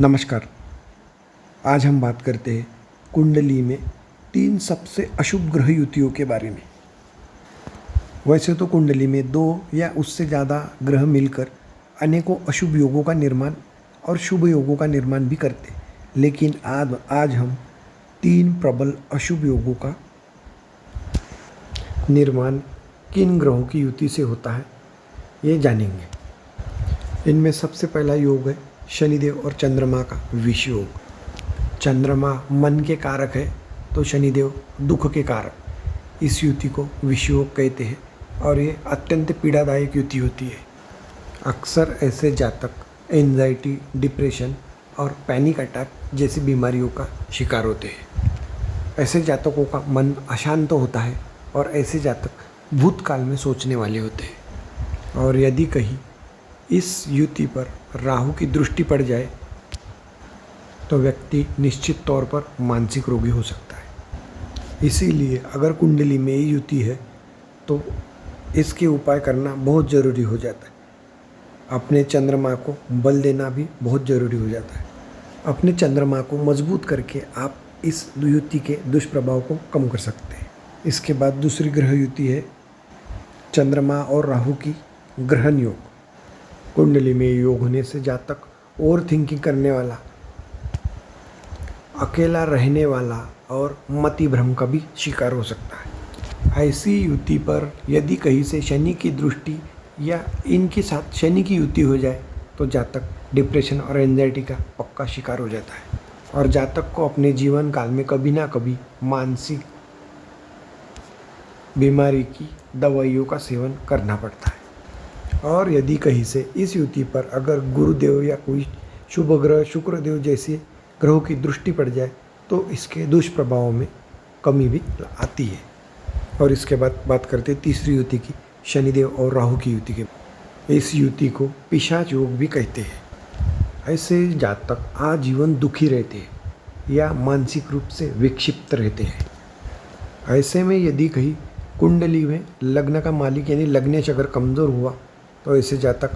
नमस्कार। आज हम बात करते हैं कुंडली में 3 सबसे अशुभ ग्रह युतियों के बारे में। वैसे तो कुंडली में 2 या उससे ज़्यादा ग्रह मिलकर अनेकों अशुभ योगों का निर्माण और शुभ योगों का निर्माण भी करते, लेकिन आज हम 3 प्रबल अशुभ योगों का निर्माण किन ग्रहों की युति से होता है ये जानेंगे। इनमें सबसे पहला योग है शनिदेव और चंद्रमा का विष योग। चंद्रमा मन के कारक है तो शनिदेव दुख के कारक। इस युति को विष योग कहते हैं और ये अत्यंत पीड़ादायक युति होती है। अक्सर ऐसे जातक एंजाइटी, डिप्रेशन और पैनिक अटैक जैसी बीमारियों का शिकार होते हैं। ऐसे जातकों का मन अशांत होता है और ऐसे जातक भूतकाल में सोचने वाले होते हैं। और यदि कहीं इस युति पर राहु की दृष्टि पड़ जाए तो व्यक्ति निश्चित तौर पर मानसिक रोगी हो सकता है। इसीलिए अगर कुंडली में ये युति है तो इसके उपाय करना बहुत ज़रूरी हो जाता है। अपने चंद्रमा को बल देना भी बहुत ज़रूरी हो जाता है। अपने चंद्रमा को मजबूत करके आप इस युति के दुष्प्रभाव को कम कर सकते हैं। इसके बाद दूसरी ग्रह युति है चंद्रमा और राहु की ग्रहण योग। कुंडली में योग होने से जातक ओवर थिंकिंग करने वाला, अकेला रहने वाला और मति भ्रम का भी शिकार हो सकता है। ऐसी युति पर यदि कहीं से शनि की दृष्टि या इनके साथ शनि की युति हो जाए तो जातक डिप्रेशन और एंजाइटी का पक्का शिकार हो जाता है और जातक को अपने जीवन काल में कभी ना कभी मानसिक बीमारी की दवाइयों का सेवन करना पड़ता है। और यदि कहीं से इस युति पर अगर गुरुदेव या कोई शुभ ग्रह शुक्रदेव जैसे ग्रहों की दृष्टि पड़ जाए तो इसके दुष्प्रभावों में कमी भी आती है। और इसके बाद बात करते हैं तीसरी युति की, शनिदेव और राहु की युति के। इस युति को पिशाच योग भी कहते हैं। ऐसे जातक आजीवन दुखी रहते हैं या मानसिक रूप से विक्षिप्त रहते हैं। ऐसे में यदि कहीं कुंडली में लग्न का मालिक यानी लग्नेश अगर कमज़ोर हुआ तो ऐसे जातक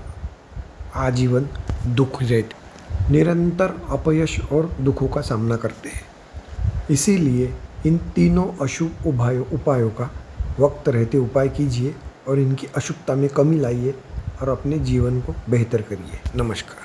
आजीवन दुख रहते, निरंतर अपयश और दुखों का सामना करते हैं। इसीलिए इन तीनों अशुभ उपायों का वक्त रहते उपाय कीजिए और इनकी अशुभता में कमी लाइए और अपने जीवन को बेहतर करिए। नमस्कार।